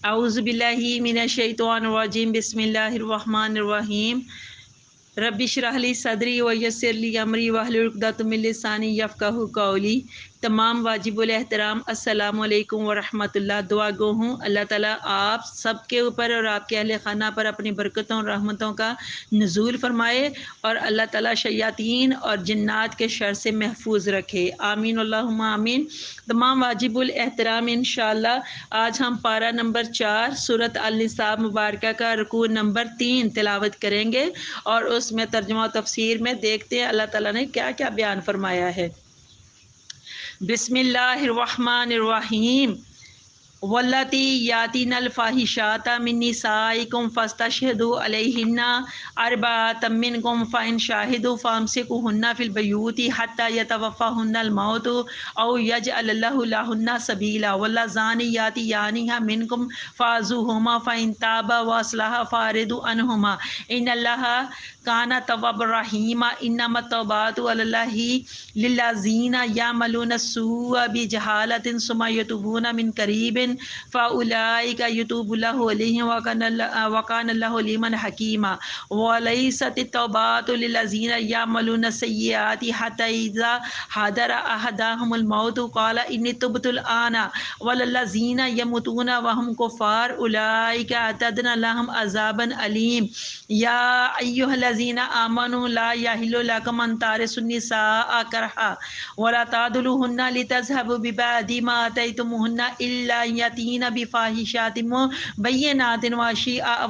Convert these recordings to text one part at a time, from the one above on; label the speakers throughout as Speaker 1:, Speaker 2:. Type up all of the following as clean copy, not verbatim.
Speaker 1: اعوذ باللہ من الشیطان الرجیم بسم اللہ الرحمن الرحیم رب اشرح لی صدری ویسر لی امری واحلل عقدۃ من لسانی یفقہوا قولی۔ تمام واجب الاحترام السلام علیکم ورحمۃ اللہ۔ دعا گو ہوں اللہ تعالیٰ آپ سب کے اوپر اور آپ کے اہل خانہ پر اپنی برکتوں اور رحمتوں کا نزول فرمائے اور اللہ تعالیٰ شیاطین اور جنات کے شر سے محفوظ رکھے، آمین اللہم آمین۔ تمام واجب الاحترام انشاءاللہ آج ہم پارہ نمبر 4 سورۃ النساء مبارکہ کا رکوع نمبر 3 تلاوت کریں گے اور اس میں ترجمہ و تفسیر میں دیکھتے ہیں اللہ تعالیٰ نے کیا کیا بیان فرمایا ہے۔ بسم اللہ الرحمن الرحیم۔ واللاتی یاتین الفاحشات من نسائکم فاستشہدوا علیہن اربعۃ منکم فإن شاہدوا فامسکوہن فی البیوت حتی یتوفاہن الموت او یجعل اللہ لہن سبیلا واللذان یاتیانہا منکم فاعذوہما فإن تابا واصلحا فاعرضوا عنہما ان اللہ کان توابا رحیما انما التوبۃ علی اللہ للذین یعملون السوء بجہالۃ ثم یتوبون من قریب فاولئک یتوب اللہ علیہم وکان اللہ علیما حکیما ولیست التوبۃ للذین یعملون السیئات حتی اذا حضر احدهم الموت قال انی تبت الآن والذین یموتون وهم کفار اولئک اعتدنا لهم عذابا علیم یا ایھا الذین آمنوا لا یحل لکم ان ترثوا النساء کرہا ولا تعضلوہن لتذہبوا ببعض ما آتیتموہن الا یاتین بفاحشۃ مبینۃ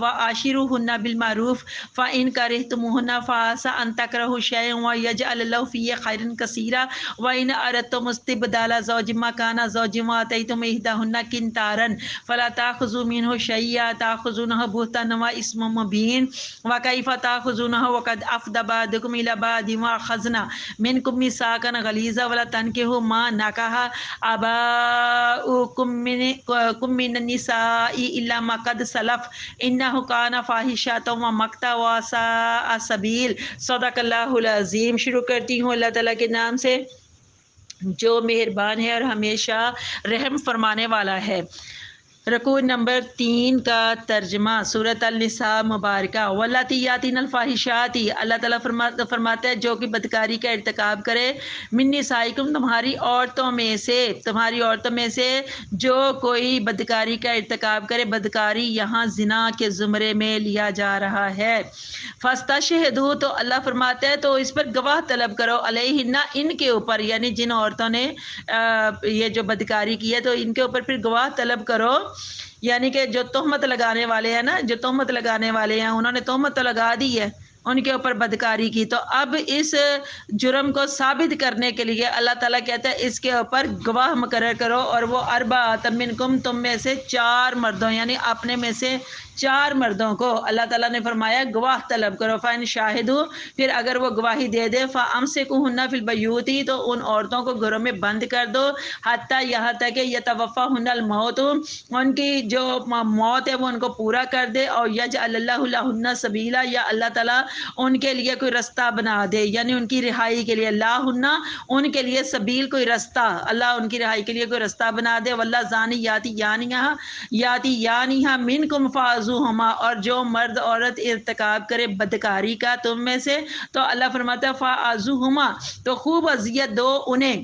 Speaker 1: وعاشروہن بالمعروف فإن کرہتموہن فعسى ان تکرہوا شیئا ویجعل اللہ فیہ خیرا کثیرا وإن أردتم استبدال زوج مکان زوج وآتیتم احداہن قنطارا فلا تأخذوا منہ شیئا تأخذونہ بہتانا وإثما مبینا وکیف تأخذونہ وقد أفضى بعضکم إلی بعض وأخذنا منکم میثاقا غلیظا ولا تنکحوا ما نکح آباؤکم من النساء إلا ما قد سلف انہ کان فاحشۃ ومقتا وساء سبیل۔ صدق اللہ العظیم۔ شروع کرتی ہوں اللہ تعالیٰ کے نام سے جو مہربان ہے اور ہمیشہ رحم فرمانے والا ہے۔ رکوع نمبر 3 کا ترجمہ سورۃ النساء مبارکہ۔ واللاتی یاتین الفاحشات، اللہ تعالیٰ فرماتا ہے جو کہ بدکاری کا ارتکاب کرے، من نسائکم تمہاری عورتوں میں سے جو کوئی بدکاری کا ارتکاب کرے۔ بدکاری یہاں زنا کے زمرے میں لیا جا رہا ہے۔ فاستشہدوا، تو اللہ فرماتا ہے تو اس پر گواہ طلب کرو، علیہن، ان کے اوپر، یعنی جن عورتوں نے یہ جو بدکاری کی ہے تو ان کے اوپر پھر گواہ طلب کرو، یعنی کہ جو تہمت لگانے والے ہیں نا، جو تہمت لگانے والے ہیں انہوں نے تہمت تو لگا دی ہے، ان کے اوپر بدکاری کی، تو اب اس جرم کو ثابت کرنے کے لیے اللہ تعالیٰ کہتا ہے اس کے اوپر گواہ مقرر کرو، اور وہ اربعۃ منکم، تم میں سے 4 مردوں، یعنی اپنے میں سے 4 مردوں کو اللہ تعالیٰ نے فرمایا گواہ طلب کرو۔ فإن شاہدوا، پھر اگر وہ گواہی دے دے، فامسکوہن فی البیوت، تو ان عورتوں کو گھروں میں بند کر دو، حتیٰ یہاں تک کہ یتوفاہن الموت، ان کی جو موت ہے وہ ان کو پورا کر دے، اور یجعل اللہ لہن سبیلا، یا اللہ تعالیٰ ان کے لیے کوئی رستہ بنا دے، یعنی ان کی رہائی کے لیے، لاہن ان کے لیے، سبیل کوئی رستہ، اللہ ان کی رہائی کے لیے کوئی رستہ بنا دے۔ واللذان یاتیانہا منکم فاعذوہما، اور جو مرد عورت ارتکاب کرے بدکاری کا تم میں سے، تو اللہ فرماتا ہے فاعذوہما، تو خوب اذیت دو انہیں،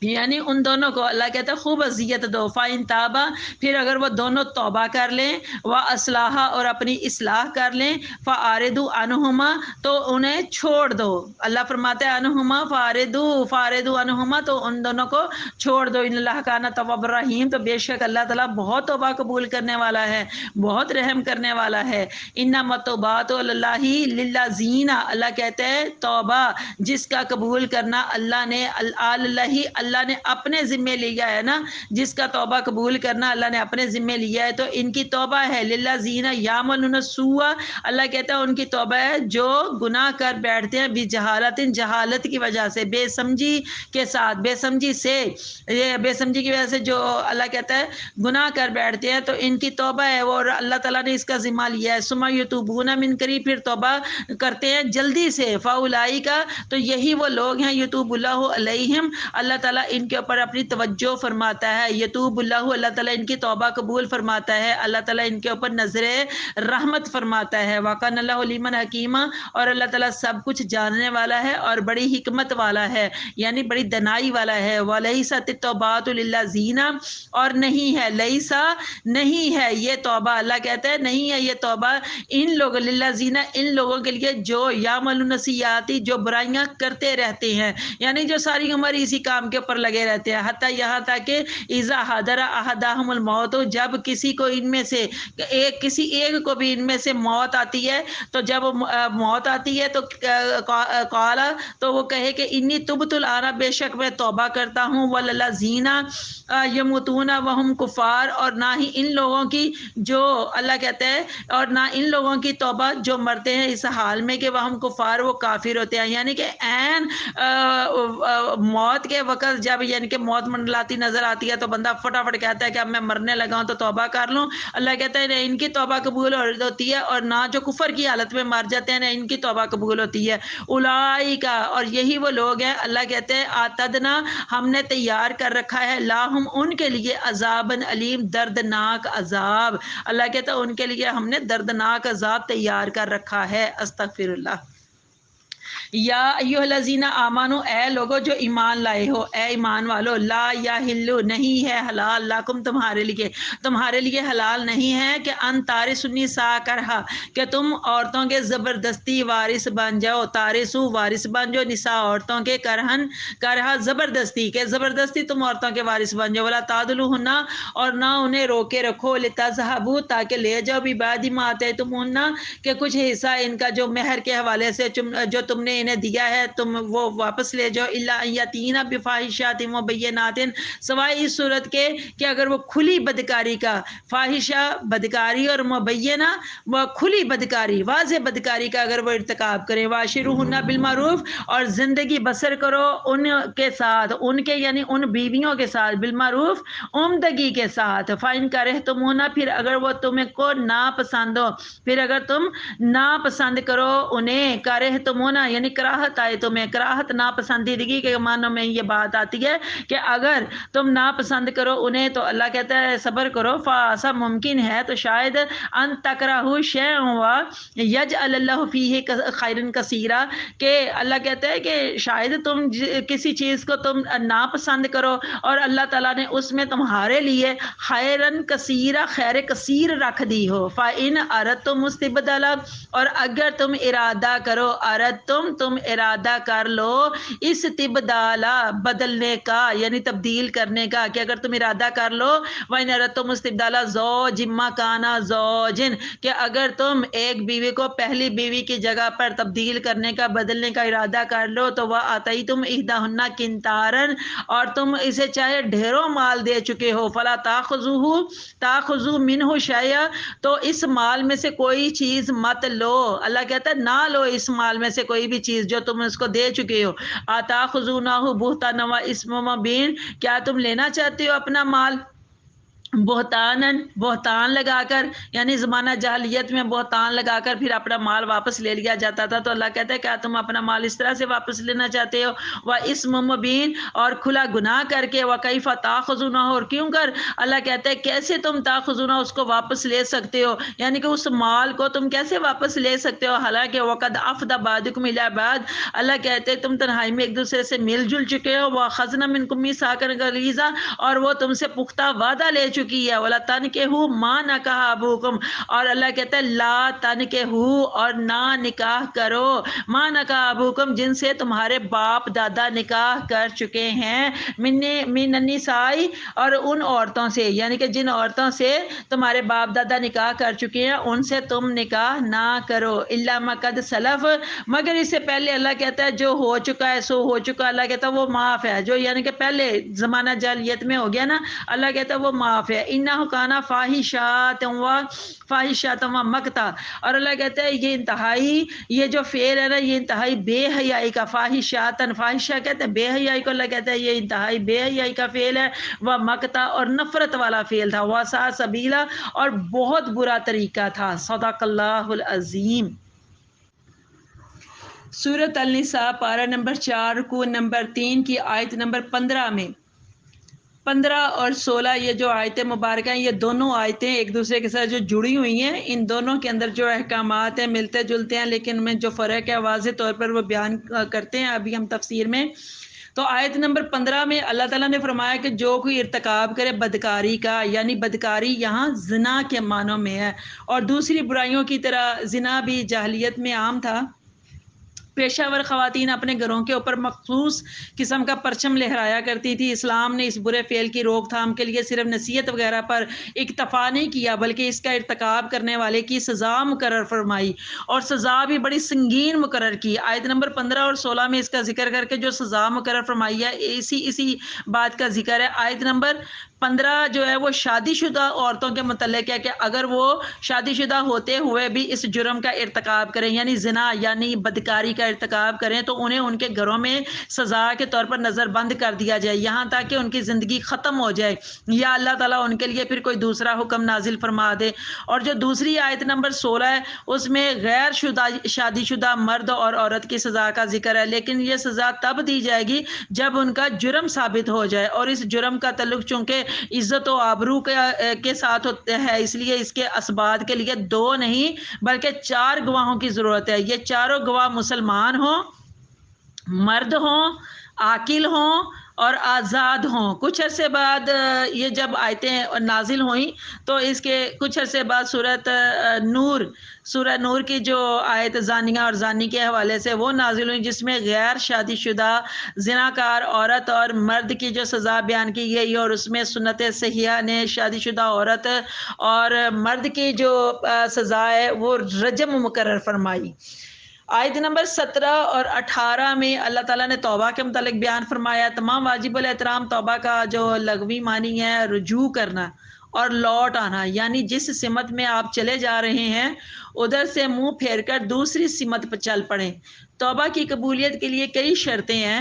Speaker 1: یعنی ان دونوں کو اللہ کہتا ہے خوب اذیت دو۔ فإن تابا، پھر اگر وہ دونوں توبہ کر لیں، واصلحا، اور اپنی اصلاح کر لیں، فاعرضوا عنہما، تو انہیں چھوڑ دو۔ اللہ فرماتا ہے عنہما فاعرضوا عنہما، تو ان دونوں کو چھوڑ دو۔ ان اللہ کان توابا رحیم، تو بے شک اللہ تعالیٰ بہت توبہ قبول کرنے والا ہے، بہت رحم کرنے والا ہے۔ انما التوبۃ علی اللہ للذین، اللہ کہتے ہیں توبہ جس کا قبول کرنا اللہ نے اللہ نے اپنے ذمے لیا ہے نا، جس کا توبہ قبول کرنا اللہ نے اپنے ذمے لیا ہے، تو ان کی توبہ ہے للذین یعملون السوء، اللہ کہتا ہے ان کی توبہ ہے جو گناہ کر بیٹھتے ہیں، بجہالت، جہالت کی وجہ سے، بے سمجھی کے ساتھ، بے سمجھی کی وجہ سے جو اللہ کہتا ہے گناہ کر بیٹھتے ہیں، تو ان کی توبہ ہے وہ، اور اللہ تعالیٰ نے اس کا ذمہ لیا ہے۔ ثم یتوبون من قریب، پھر توبہ کرتے ہیں جلدی سے، فاولئک، تو یہی وہ لوگ ہیں، یتوب اللہ علیہم، اللہ تعالیٰ تعالیٰ ان کے اوپر اپنی توجہ فرماتا ہے، یتوب اللہ، اللہ تعالیٰ ان کی توبہ قبول فرماتا ہے، اللہ تعالیٰ ان کے اوپر نظر رحمت فرماتا ہے، وَكَانَ اللَّهُ عَلِيمًا حَكِيمًا، اور اللہ تعالیٰ سب کچھ جاننے والا ہے اور بڑی حکمت والا ہے، یعنی بڑی دنائی والا ہے۔ وَلَيْسَتِ التَّوْبَةُ لِلَّذِينَ، اور نہیں ہے، لیسا نہیں ہے یہ توبہ، اللہ کہتا ہے نہیں ہے یہ توبہ ان لوگوں، للذین ان لوگوں کے لیے جو یعملون السیئات، جو برائیاں کرتے رہتے ہیں، یعنی جو ساری عمر اسی کام کے اوپر لگے رہتے ہیں، حتیٰ یہاں تک کہ اذا حضر احدہم الموت، جب کسی کو ان میں سے کسی ایک کو بھی ان میں سے موت آتی ہے، تو جب موت آتی ہے تو قالا، تو وہ کہے کہ انی تبت الآن، بے شک میں توبہ کرتا ہوں، والذین یموتون وہم کفار، اور نہ ہی ان لوگوں کی جو اللہ کہتا ہے، اور نہ ان لوگوں کی توبہ جو مرتے ہیں اس حال میں کہ وہ ہم کفار، وہ کافر ہوتے ہیں، یعنی کہ عین موت کے وقت جب یعنی کہ موت منڈلاتی نظر آتی ہے تو بندہ فٹافٹ کہتا ہے کہ اب میں مرنے لگا ہوں تو توبہ کر لوں، اللہ کہتا ہے نہ ان کی توبہ قبول ہوتی ہے، اور نہ جو کفر کی حالت میں مر جاتے ہیں نہ ان کی توبہ قبول ہوتی ہے۔ اولئک، اور یہی وہ لوگ ہیں، اللہ کہتے ہیں اعتدنا، ہم نے تیار کر رکھا ہے، لاہم ان کے لیے، عذاب علیم، دردناک عذاب، اللہ کہتا ہے ان کے لیے ہم نے دردناک عذاب تیار کر رکھا ہے۔ استغفر اللہ۔ یا ایھا الذین آمنو، اے لوگو جو ایمان لائے ہو، اے ایمان والو، لا یحل، نہیں ہے حلال، لکم تمہارے لیے حلال نہیں ہے کہ ان تارثوا النساء کرہا، کہ تم عورتوں کے زبردستی وارث بن جاؤ، تارثوا وارث بن جاؤ، نساء عورتوں کے کرہا زبردستی، کہ زبردستی تم عورتوں کے وارث بن جاؤ، ولا تعضلوہن، اور نہ انہیں روکے رکھو، لتذہبوا، تاکہ لے جاؤ، ببعض ما آتیتموہن، کہ کچھ حصہ ان کا جو مہر کے حوالے سے جو تم نے انہیں دیا ہے تم وہ واپس لے جاؤ، الا ان یاتین بفاحشۃ مبینات، سوائے اس صورت کے کہ اگر وہ کھلی بدکاری کا، فاحشہ بدکاری اور مبینہ وہ کھلی بدکاری، واضح بدکاری کا اگر وہ ارتکاب کریں، واشروہن بالمعروف، اور زندگی بسر کرو ان کے ساتھ، ان کے یعنی ان بیویوں کے ساتھ، بالمعروف عمدگی کے ساتھ، فإن کرہتموہن، پھر اگر وہ تمہیں کو ناپسند ہو، پھر اگر تم ناپسند کرو انہیں، کرہتموہن یعنی کراہت آئے تمہیں، کراہت ناپسندیدگی کے معنوں میں یہ بات آتی ہے کہ اگر تم ناپسند کرو انہیں تو اللہ کہتا ہے صبر کرو، فعسیٰ ممکن ہے تو شاید، ان تکرہوا شیئا یجعل اللہ فیہ خیرا کثیرا، کہ اللہ کہتا ہے کہ شاید تم کسی چیز کو تم ناپسند کرو اور اللہ تعالیٰ نے اس میں تمہارے لیے خیرن کثیرا، خیر کثیر رکھ دی ہو، فإن اردتم استبدالا، اور اگر تم ارادہ کرو، تم ارادہ کر لو، استبدالا بدلنے کا یعنی تبدیل کرنے کا، کہ اگر تم ارادہ کر لو، وَإِنْ أَرَدْتُمُ اسْتِبْدَالَ زَوْجٍ مَّكَانَ زَوْجٍ، کہ اگر تم ایک بیوی کو پہلی بیوی کی جگہ پر تبدیل کرنے کا، بدلنے کا ارادہ کر لو، تو وَآتَيْتُمْ إِحْدَاهُنَّ قِنْطَارًا، اور تم اسے چاہے ڈھیروں مال دے چکے ہو، فَلَا تَأْخُذُوا مِنْهُ شَيْئًا، تو اس مال میں سے کوئی چیز مت لو، اللہ کہتا ہے نہ لو اس مال میں سے کوئی بھی چیز جو تم اس کو دے چکے ہو، آتاخذونہ بہتانا و اسم مبین، کیا تم لینا چاہتے ہو اپنا مال بہتان لگا کر، یعنی زمانہ جاہلیت میں بہتان لگا کر پھر اپنا مال واپس لے لیا جاتا تھا، تو اللہ کہتا ہے کیا تم اپنا مال اس طرح سے واپس لینا چاہتے ہو، وہ اسم مبین، اور کھلا گناہ کر کے، وکیف تاخذونہ، اور کیوں کر اللہ کہتا ہے کیسے تم تاخذونہ اس کو واپس لے سکتے ہو، یعنی کہ اس مال کو تم کیسے واپس لے سکتے ہو، حالانکہ وقد افضى بعضکم الی بعض، اللہ کہتے ہیں تم تنہائی میں ایک دوسرے سے مل جل چکے ہو، واخذنا منکم میثاقا غلیظا، اور وہ تم سے پختہ وعدہ لے چکی ہے، ولا تنکحوا ما نکح ابوکم، اور اللہ کہتا ہے لا تنکحوا، اور نہ نکاح کرو، ما نکح ابوکم، جن سے تمہارے باپ دادا نکاح کر چکے ہیں، من النساء، اور ان عورتوں سے، یعنی کہ جن عورتوں سے تمہارے باپ دادا نکاح کر چکے ہیں ان سے تم نکاح نہ کرو، الا ما قد سلف، مگر اس سے پہلے اللہ کہتا ہے جو ہو چکا ہے سو ہو چکا، اللہ کہتا ہے وہ معاف ہے، جو یعنی کہ پہلے زمانہ جاہلیت میں ہو گیا نا، اللہ کہتا ہے وہ معاف ہے، انہ کان فاحشۃ و مقتا، اور اللہ کہتا ہے یہ انتہائی، یہ جو فعل ہے نا یہ انتہائی بے حیائی کا، فاحشۃ، فاحشہ کہتے ہیں بے حیائی کو، اللہ کہتا ہے یہ انتہائی بے حیائی کا فعل ہے، وہ مقتا، اور نفرت والا فعل تھا، وساء سبیلا، اور بہت برا طریقہ تھا، صدق اللہ العظیم۔ سورۃ النساء پارہ نمبر 4 رکوع نمبر 3 کی آیت نمبر 15 میں 15 اور 16 یہ جو آیتیں مبارکہ ہیں، یہ دونوں آیتیں ایک دوسرے کے ساتھ جو جڑی ہوئی ہیں، ان دونوں کے اندر جو احکامات ہیں ملتے جلتے ہیں، لیکن ان میں جو فرق ہے واضح طور پر وہ بیان کرتے ہیں ابھی ہم تفسیر میں۔ تو آیت نمبر 15 میں اللہ تعالیٰ نے فرمایا کہ جو کوئی ارتکاب کرے بدکاری کا، یعنی بدکاری یہاں زنا کے معنوں میں ہے، اور دوسری برائیوں کی طرح زنا بھی جاہلیت میں عام تھا۔ پیشہ ور خواتین اپنے گھروں کے اوپر مخصوص قسم کا پرچم لہرایا کرتی تھی۔ اسلام نے اس برے فعل کی روک تھام کے لیے صرف نصیحت وغیرہ پر اکتفا نہیں کیا، بلکہ اس کا ارتکاب کرنے والے کی سزا مقرر فرمائی، اور سزا بھی بڑی سنگین مقرر کی۔ آیت نمبر 15 اور 16 میں اس کا ذکر کر کے جو سزا مقرر فرمائی ہے، اسی بات کا ذکر ہے۔ آیت نمبر 15 جو ہے وہ شادی شدہ عورتوں کے متعلق ہے کہ اگر وہ شادی شدہ ہوتے ہوئے بھی اس جرم کا ارتکاب کریں، یعنی زنا یعنی بدکاری کا ارتکاب کریں، تو انہیں ان کے گھروں میں سزا کے طور پر نظر بند کر دیا جائے، یہاں تک کہ ان کی زندگی ختم ہو جائے، یا اللہ تعالیٰ ان کے لیے پھر کوئی دوسرا حکم نازل فرما دے۔ اور جو دوسری آیت نمبر 16 ہے، اس میں غیر شادی شدہ مرد اور عورت کی سزا کا ذکر ہے، لیکن یہ سزا تب دی جائے گی جب ان کا جرم ثابت ہو جائے، اور اس جرم کا تعلق چونکہ عزت و آبرو کے ساتھ ہوتا ہے، اس لیے اس کے اسباب کے لیے 2 نہیں بلکہ 4 گواہوں کی ضرورت ہے۔ یہ چاروں گواہ مسلمان ہوں، مرد ہوں، عاقل ہوں اور آزاد ہوں۔ کچھ عرصے بعد یہ جب آیتیں نازل ہوئیں تو اس کے کچھ عرصے بعد سورہ نور کی جو آیت زانیہ اور زانی کے حوالے سے وہ نازل ہوئی، جس میں غیر شادی شدہ زناکار عورت اور مرد کی جو سزا بیان کی گئی، اور اس میں سنت صحیحہ نے شادی شدہ عورت اور مرد کی جو سزا ہے وہ رجم مقرر فرمائی۔ آیت نمبر 17 اور 18 میں اللہ تعالیٰ نے توبہ کے متعلق بیان فرمایا۔ تمام واجب الاحترام توبہ کا جو لغوی معنی ہے رجوع کرنا اور لوٹ آنا، یعنی جس سمت میں آپ چلے جا رہے ہیں ادھر سے منہ پھیر کر دوسری سمت پر چل پڑیں۔ توبہ کی قبولیت کے لیے کئی شرطیں ہیں،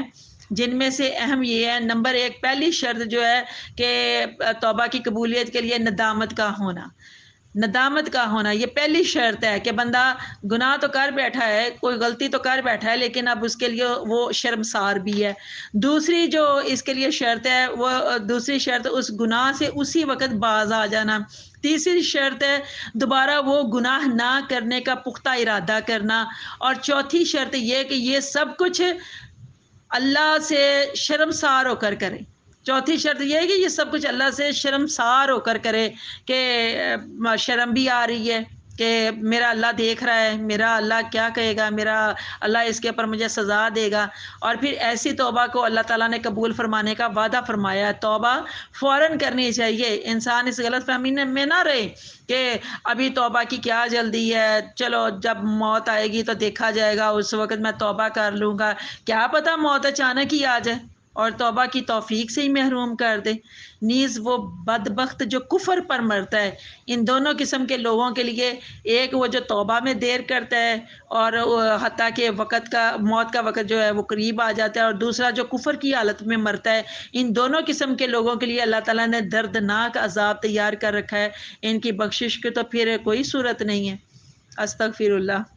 Speaker 1: جن میں سے اہم یہ ہے، نمبر 1 پہلی شرط جو ہے کہ توبہ کی قبولیت کے لیے ندامت کا ہونا، یہ پہلی شرط ہے کہ بندہ گناہ تو کر بیٹھا ہے، کوئی غلطی تو کر بیٹھا ہے، لیکن اب اس کے لیے وہ شرمسار بھی ہے۔ دوسری جو اس کے لیے شرط ہے، وہ دوسری شرط اس گناہ سے اسی وقت باز آ جانا۔ تیسری شرط ہے دوبارہ وہ گناہ نہ کرنے کا پختہ ارادہ کرنا، اور چوتھی شرط یہ کہ یہ سب کچھ اللہ سے شرمسار ہو کر کرے۔ چوتھی شرط یہ ہے کہ یہ سب کچھ اللہ سے شرمسار ہو کر کرے، کہ شرم بھی آ رہی ہے کہ میرا اللہ دیکھ رہا ہے، میرا اللہ کیا کہے گا، میرا اللہ اس کے اوپر مجھے سزا دے گا۔ اور پھر ایسی توبہ کو اللہ تعالیٰ نے قبول فرمانے کا وعدہ فرمایا ہے۔ توبہ فوراً کرنی چاہیے، انسان اس غلط فہمی میں نہ رہے کہ ابھی توبہ کی کیا جلدی ہے، چلو جب موت آئے گی تو دیکھا جائے گا، اس وقت میں توبہ کر لوں گا۔ کیا پتہ موت اچانک ہی آ جائے اور توبہ کی توفیق سے ہی محروم کر دے۔ نیز وہ بدبخت جو کفر پر مرتا ہے، ان دونوں قسم کے لوگوں کے لیے، ایک وہ جو توبہ میں دیر کرتا ہے اور حتیٰ کہ موت کا وقت جو ہے وہ قریب آ جاتا ہے، اور دوسرا جو کفر کی حالت میں مرتا ہے، ان دونوں قسم کے لوگوں کے لیے اللہ تعالیٰ نے دردناک عذاب تیار کر رکھا ہے۔ ان کی بخشش کی تو پھر کوئی صورت نہیں ہے۔ استغفر اللہ۔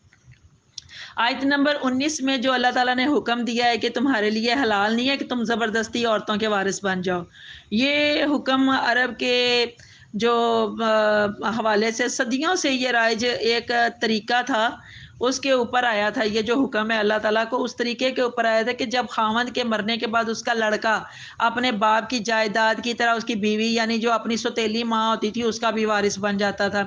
Speaker 1: آیت نمبر 19 میں جو اللہ تعالیٰ نے حکم دیا ہے کہ تمہارے لیے حلال نہیں ہے کہ تم زبردستی عورتوں کے وارث بن جاؤ، یہ حکم عرب کے جو حوالے سے صدیوں سے یہ رائج ایک طریقہ تھا، اس کے اوپر آیا تھا۔ یہ جو حکم ہے اللہ تعالیٰ کو اس طریقے کے اوپر آیا تھا کہ جب خاوند کے مرنے کے بعد اس کا لڑکا اپنے باپ کی جائیداد کی طرح اس کی بیوی یعنی جو اپنی سوتیلی ماں ہوتی تھی اس کا بھی وارث بن جاتا تھا۔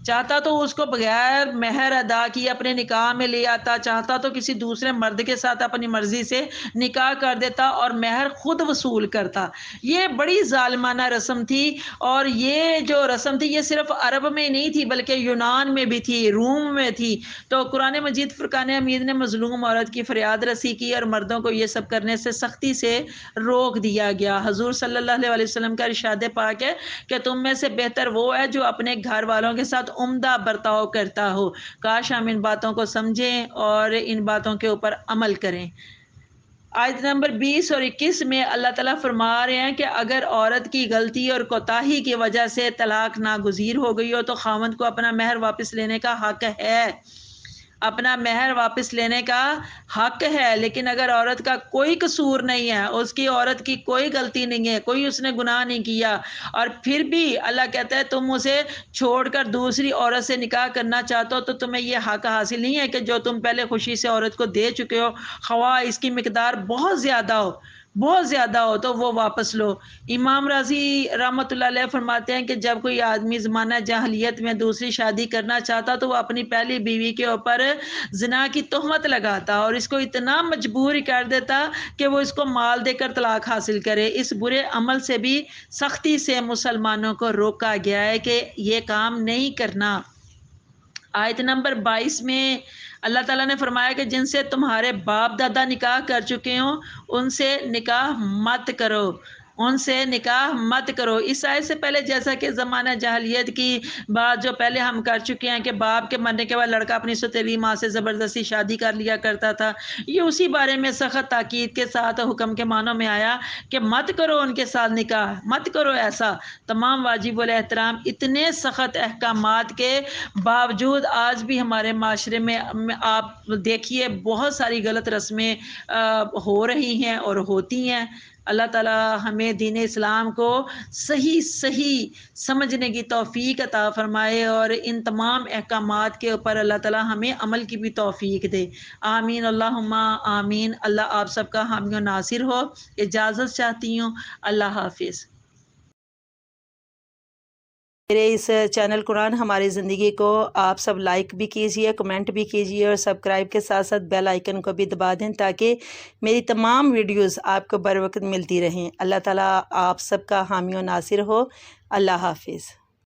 Speaker 1: چاہتا تو اس کو بغیر مہر ادا کیے اپنے نکاح میں لے آتا، چاہتا تو کسی دوسرے مرد کے ساتھ اپنی مرضی سے نکاح کر دیتا اور مہر خود وصول کرتا۔ یہ بڑی ظالمانہ رسم تھی، اور یہ جو رسم تھی یہ صرف عرب میں نہیں تھی بلکہ یونان میں بھی تھی، روم میں تھی۔ تو قرآن مجید فرقان حمید نے مظلوم عورت کی فریاد رسی کی اور مردوں کو یہ سب کرنے سے سختی سے روک دیا گیا۔ حضور صلی اللہ علیہ وسلم کا ارشاد پاک ہے کہ تم میں سے بہتر وہ ہے جو اپنے گھر والوں کے ساتھ عمدہ برتاؤ کرتا ہو۔ کاش ہم ان باتوں کو سمجھیں اور ان باتوں کے اوپر عمل کریں۔ آیت نمبر 20 اور 21 میں اللہ تعالیٰ فرما رہے ہیں کہ اگر عورت کی غلطی اور کوتاہی کی وجہ سے طلاق ناگزیر ہو گئی ہو تو خاوند کو اپنا مہر واپس لینے کا حق ہے۔ اپنا مہر واپس لینے کا حق ہے، لیکن اگر عورت کا کوئی قصور نہیں ہے، اس کی عورت کی کوئی غلطی نہیں ہے، کوئی اس نے گناہ نہیں کیا، اور پھر بھی اللہ کہتا ہے تم اسے چھوڑ کر دوسری عورت سے نکاح کرنا چاہتے ہو تو تمہیں یہ حق حاصل نہیں ہے کہ جو تم پہلے خوشی سے عورت کو دے چکے ہو، خواہ اس کی مقدار بہت زیادہ ہو تو وہ واپس لو۔ امام راضی رحمۃ اللہ علیہ فرماتے ہیں کہ جب کوئی آدمی زمانہ جاہلیت میں دوسری شادی کرنا چاہتا تو وہ اپنی پہلی بیوی کے اوپر زنا کی تہمت لگاتا اور اس کو اتنا مجبور کر دیتا کہ وہ اس کو مال دے کر طلاق حاصل کرے۔ اس برے عمل سے بھی سختی سے مسلمانوں کو روکا گیا ہے کہ یہ کام نہیں کرنا۔ آیت نمبر 22 میں اللہ تعالیٰ نے فرمایا کہ جن سے تمہارے باپ دادا نکاح کر چکے ہوں ان سے نکاح مت کرو، اس آیت سے پہلے جیسا کہ زمانہ جاہلیت کی بات جو پہلے ہم کر چکے ہیں کہ باپ کے مرنے کے بعد لڑکا اپنی سوتیلی ماں سے زبردستی شادی کر لیا کرتا تھا، یہ اسی بارے میں سخت تاکید کے ساتھ حکم کے معنوں میں آیا کہ مت کرو ان کے ساتھ نکاح، مت کرو ایسا۔ تمام واجب الاحترام اتنے سخت احکامات کے باوجود آج بھی ہمارے معاشرے میں آپ دیکھیے بہت ساری غلط رسمیں ہو رہی ہیں اور ہوتی ہیں۔ اللہ تعالیٰ ہمیں دین اسلام کو صحیح سمجھنے کی توفیق عطا فرمائے اور ان تمام احکامات کے اوپر اللہ تعالیٰ ہمیں عمل کی بھی توفیق دے۔ آمین اللہم آمین۔ اللہ آپ سب کا حامی و ناصر ہو۔ اجازت چاہتی ہوں، اللہ حافظ۔ میرے اس چینل قرآن ہماری زندگی کو آپ سب لائک بھی کیجئے، کمنٹ بھی کیجئے اور سبسکرائب کے ساتھ ساتھ بیل آئیکن کو بھی دبا دیں تاکہ میری تمام ویڈیوز آپ کو بر وقت ملتی رہیں۔ اللہ تعالیٰ آپ سب کا حامی و ناصر ہو۔ اللہ حافظ۔